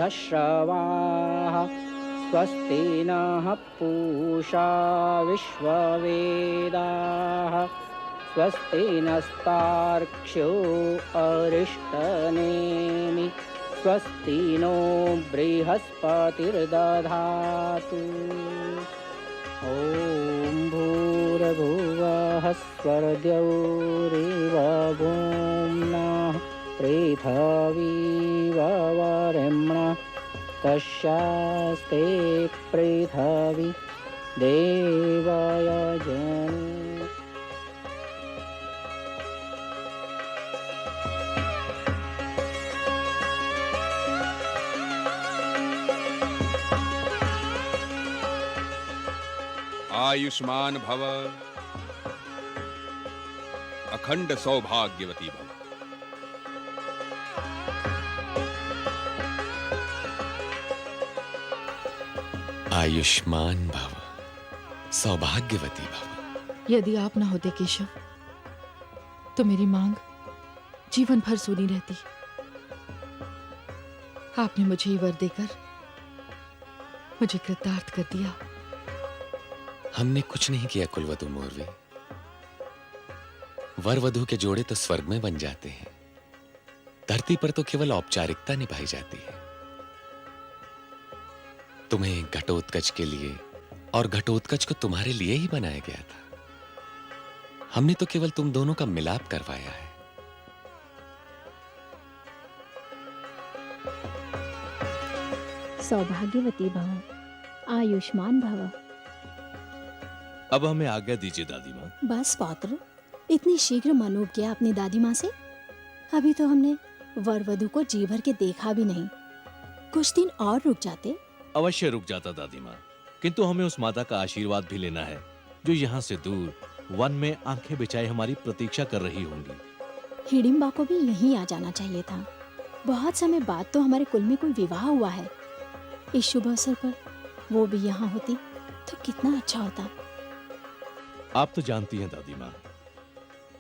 श्रवाः स्वस्ति नः पूषा विश्ववेदाः स्वस्ति नस्तार्क्ष्यो अरिष्टनेमि स्वस्ति नो बृहस्पतिर्दधातु। ॐ भूर्भुवः स्वर्गौरिवभूम्नः पृथिवी वरेण्यः तस्यास्ते पृथिवी देवयजने। आयुष्मान भव, अखंड सौभाग्यवती भव। आयुष्मान भव, सौभाग्यवती भव। यदि आप ना होते केशव तो मेरी मांग जीवन भर सुनी रहती। आपने मुझे ये वर देकर मुझे कृतार्थ कर दिया। हमने कुछ नहीं किया कुलवधु मोरवे। वर वधु के जोड़े तो स्वर्ग में बन जाते हैं, धरती पर तो केवल औपचारिकता निभाई जाती है। तुम्हें घटोत्कच के लिए और घटोत्कच को तुम्हारे लिए ही बनाया गया था। हमने तो केवल तुम दोनों का मिलाप करवाया है। सौभाग्यवती भव, आयुष्मान भव। अब हमें आज्ञा दीजिए दादी माँ। बस पौत्र, इतनी शीघ्र मनोज गया अपनी दादी माँ से? अभी तो हमने वर वधु को जी भर के देखा भी नहीं। कुछ दिन और रुक जाते। अवश्य रुक जाता दादी माँ, किंतु हमें उस माता का आशीर्वाद भी लेना है जो यहाँ से दूर वन में आंखें बिछाए हमारी प्रतीक्षा कर रही होंगी। हिडिंबा को भी यहीं आ जाना चाहिए था। बहुत समय बाद तो हमारे कुल में कोई विवाह हुआ है। इस शुभ अवसर पर वो भी यहाँ होती तो कितना अच्छा होता। आप तो जानती हैं दादी माँ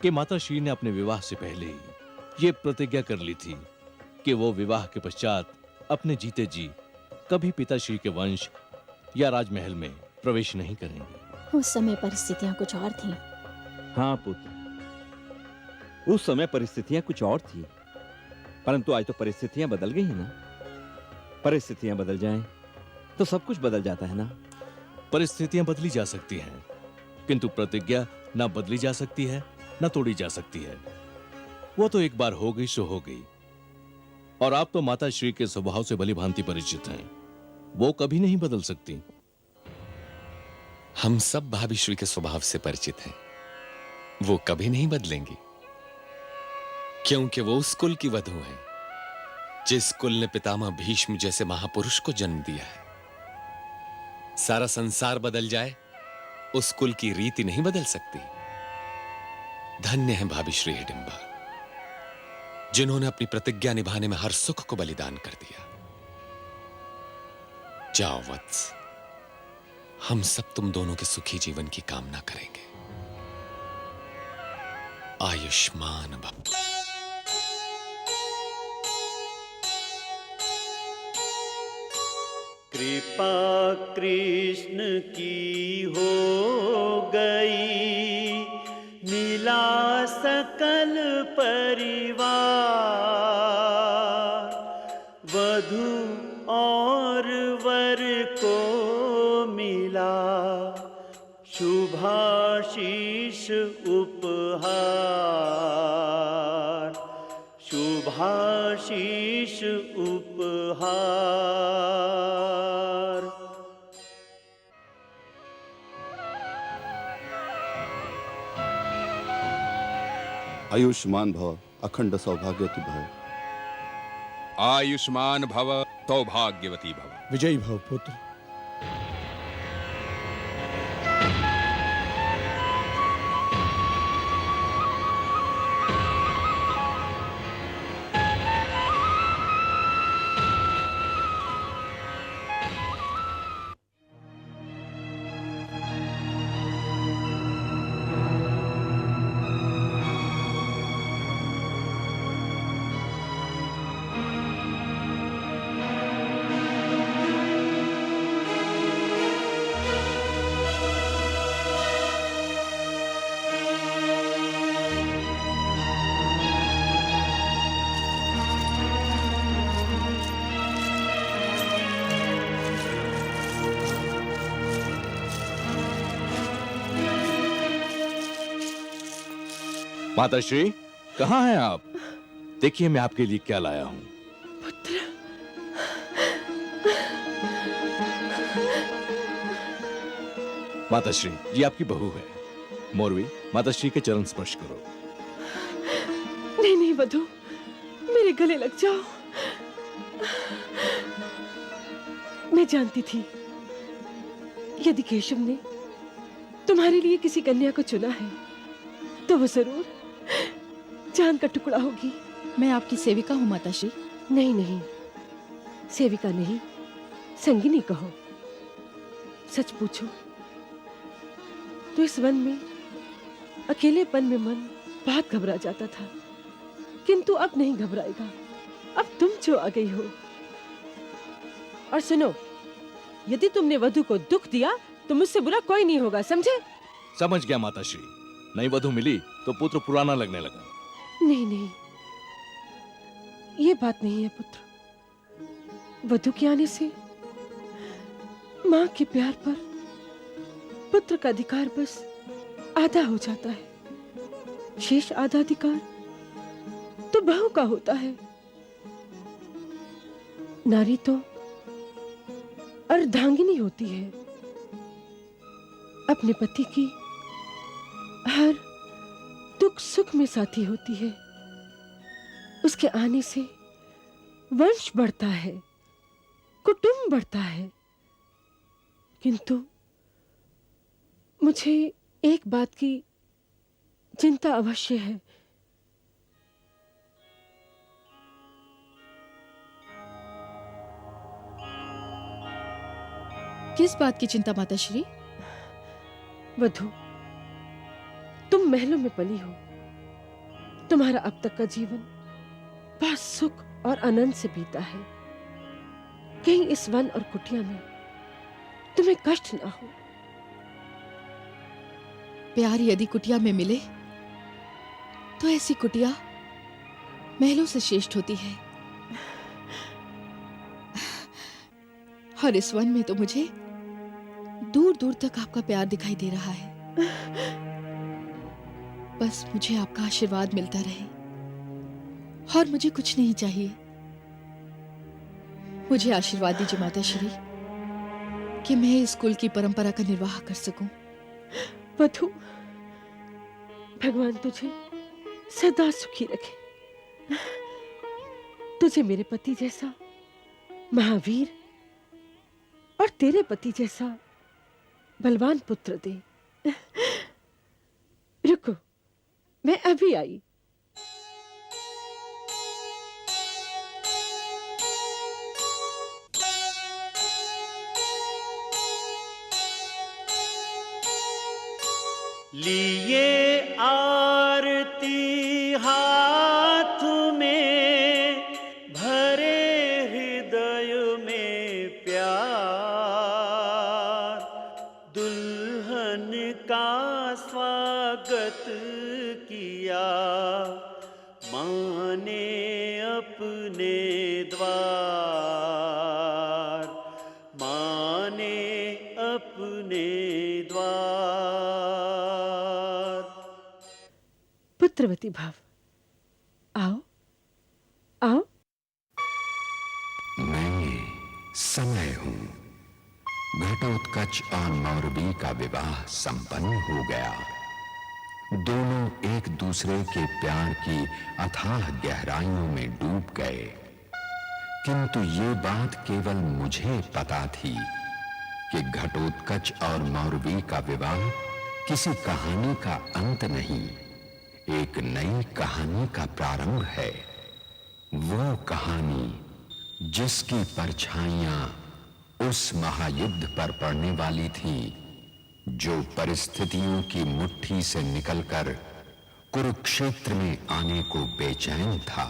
कि माता श्री ने अपने विवाह से पहले ही ये प्रतिज्ञा कर ली थी कि वो विवाह के पश्चात अपने जीते जी कभी पिताश्री के वंश या राजमहल में प्रवेश नहीं करेंगे। उस समय परिस्थितियां कुछ और थीं। हाँ पुत्र, उस समय परिस्थितियां कुछ और थी, परंतु आज तो परिस्थितियां बदल गई हैं ना। परिस्थितियां बदल जाएं तो सब कुछ बदल जाता है ना। परिस्थितियां बदली जा सकती हैं, किंतु प्रतिज्ञा ना बदली जा सकती है ना तोड़ी जा सकती है। वो तो एक बार हो गई सो हो गई। और आप तो माता श्री के स्वभाव से भली भांति परिचित हैं, वो कभी नहीं बदल सकती। हम सब भाभी श्री के स्वभाव से परिचित हैं, वो कभी नहीं बदलेंगी, क्योंकि वो उस कुल की वधू है जिस कुल ने पितामह भीष्म जैसे महापुरुष को जन्म दिया है। सारा संसार बदल जाए, उस कुल की रीति नहीं बदल सकती। धन्य है भाभी श्री हिडिंबा, जिन्होंने अपनी प्रतिज्ञा निभाने में हर सुख को बलिदान कर दिया। जाओ वत्स, हम सब तुम दोनों के सुखी जीवन की कामना करेंगे। आयुष्मान भव। कृपा कृष्ण की हो गई, मिला सकल परिवार। वधू और वर को मिला शुभाशीष उपहार, शुभाशीष उपहार। आयुष्मान भव, अखंड सौभाग्यवती भव। आयुष्मान भव, सौभाग्यवती भव। विजयी भव पुत्र। माताश्री, कहाँ हैं आप? देखिए मैं आपके लिए क्या लाया हूं। पुत्र, माताश्री, ये आपकी बहू है। मौरवी, माताश्री के चरण स्पर्श करो। नहीं नहीं वधु, मेरे गले लग जाओ। मैं जानती थी यदि केशव ने तुम्हारे लिए किसी कन्या को चुना है तो वो जरूर चांद का टुकड़ा होगी। मैं आपकी सेविका हूँ माताश्री। नहीं नहीं, सेविका नहीं, संगिनी कहो। सच पूछो तो इस वन में अकेलेपन में मन बहुत घबरा जाता था, किंतु अब नहीं घबराएगा। अब तुम जो आ गई हो। और सुनो, यदि तुमने वधु को दुख दिया तो मुझसे बुरा कोई नहीं होगा, समझे? समझ गया माताश्री। नई वधु मिली तो पुत्र पुराना लगने लगा। नहीं नहीं, ये बात नहीं है पुत्र। वधु के आने से मां के प्यार पर पुत्र का अधिकार बस आधा हो जाता है। शेष आधा अधिकार तो बहू का होता है। नारी तो अर्धांगिनी होती है, अपने पति की हर दुख सुख में साथी होती है। उसके आने से वंश बढ़ता है, कुटुंब बढ़ता है। किंतु मुझे एक बात की चिंता अवश्य है। किस बात की चिंता माताश्री? वधु, तुम महलों में पली हो। तुम्हारा अब तक का जीवन बहुत सुख और आनंद से बीता है। कहीं इस वन और कुटिया में तुम्हें कष्ट ना हो। प्यार यदि कुटिया में मिले तो ऐसी कुटिया महलों से श्रेष्ठ होती है। और इस वन में तो मुझे दूर दूर तक आपका प्यार दिखाई दे रहा है। बस मुझे आपका आशीर्वाद मिलता रहे और मुझे कुछ नहीं चाहिए। मुझे आशीर्वाद दीजिए माताश्री कि मैं इस कुल की परंपरा का निर्वाह कर सकूं। वधु, भगवान तुझे सदा सुखी रखे। तुझे मेरे पति जैसा महावीर और तेरे पति जैसा बलवान पुत्र दे। रुको, मैं अभी आई। लिए आरती हाथ में, भरे हृदय में प्यार, दुल्हन का स्वागत किया माँ ने अपने द्वार, माँ ने अपने द्वार। पुत्रवती भाव, आओ आओ। मैं समय हूं। घटोत्कच और मौरवी का विवाह संपन्न हो गया। दोनों एक दूसरे के प्यार की अथाह गहराइयों में डूब गए। किंतु ये बात केवल मुझे पता थी कि घटोत्कच और मौरवी का विवाह किसी कहानी का अंत नहीं, एक नई कहानी का प्रारंभ है। वो कहानी जिसकी परछाइयां उस महायुद्ध पर पड़ने वाली थी जो परिस्थितियों की मुट्ठी से निकलकर कुरुक्षेत्र में आने को बेचैन था।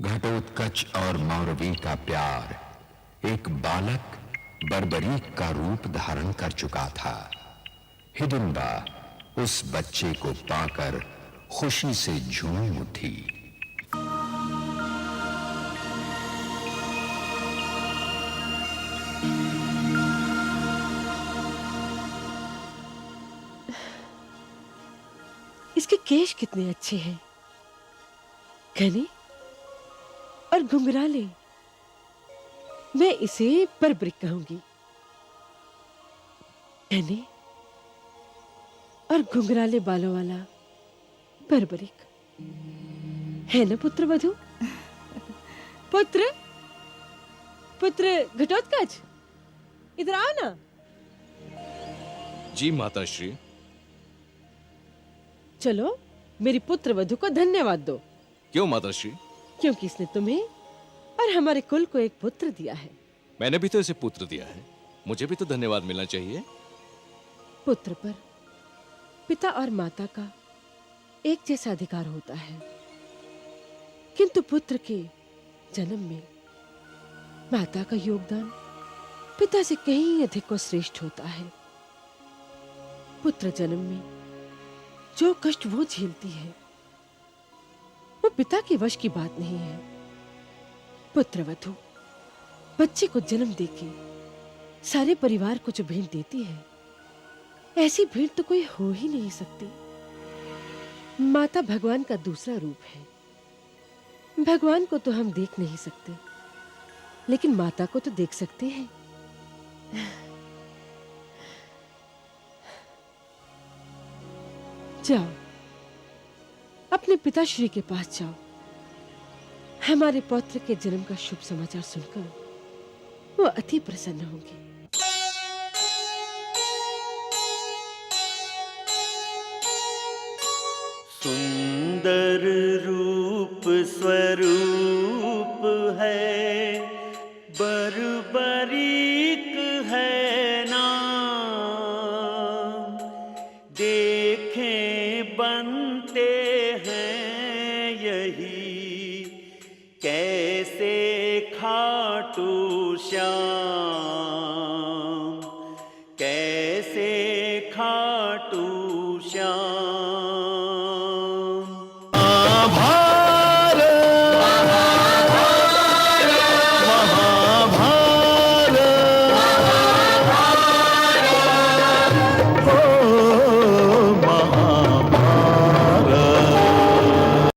घटोत्कच और मौरवी का प्यार एक बालक बर्बरीक का रूप धारण कर चुका था। हिडिंबा उस बच्चे को पाकर खुशी से झूम उठी। इसके केश कितने अच्छे हैं, घने और घुंघराले। मैं इसे बरबरिक कहूंगी। घने और घुंघराले बालों वाला बरबरिक है ना पुत्र वधु? पुत्र पुत्र घटोत्कच, इधर आओ ना। जी माताश्री। चलो मेरी पुत्र वधु को धन्यवाद दो। क्यों माताश्री? क्योंकि इसने तुम्हें और हमारे कुल को एक पुत्र दिया है। मैंने भी तो इसे पुत्र दिया है, मुझे भी तो धन्यवाद मिलना चाहिए। पुत्र पर पिता और माता का एक जैसा अधिकार होता है, किंतु पुत्र के जन्म में माता का योगदान पिता से कहीं अधिक और श्रेष्ठ होता है। पुत्र जन्म में जो कष्ट वो झेलती है वो पिता के वश की बात नहीं है। पुत्रवधु बच्चे को जन्म देके सारे परिवार को जो भेंट देती है, ऐसी भेंट तो कोई हो ही नहीं सकती। माता भगवान का दूसरा रूप है। भगवान को तो हम देख नहीं सकते, लेकिन माता को तो देख सकते हैं। जाओ अपने पिताश्री के पास जाओ। हमारे पौत्र के जन्म का शुभ समाचार सुनकर वो अति प्रसन्न होंगे। सुंदर रूप स्वरूप है, बरबरीक है नाम। देखें बनते हैं यही कैसे खाटू श्याम, कैसे खाटू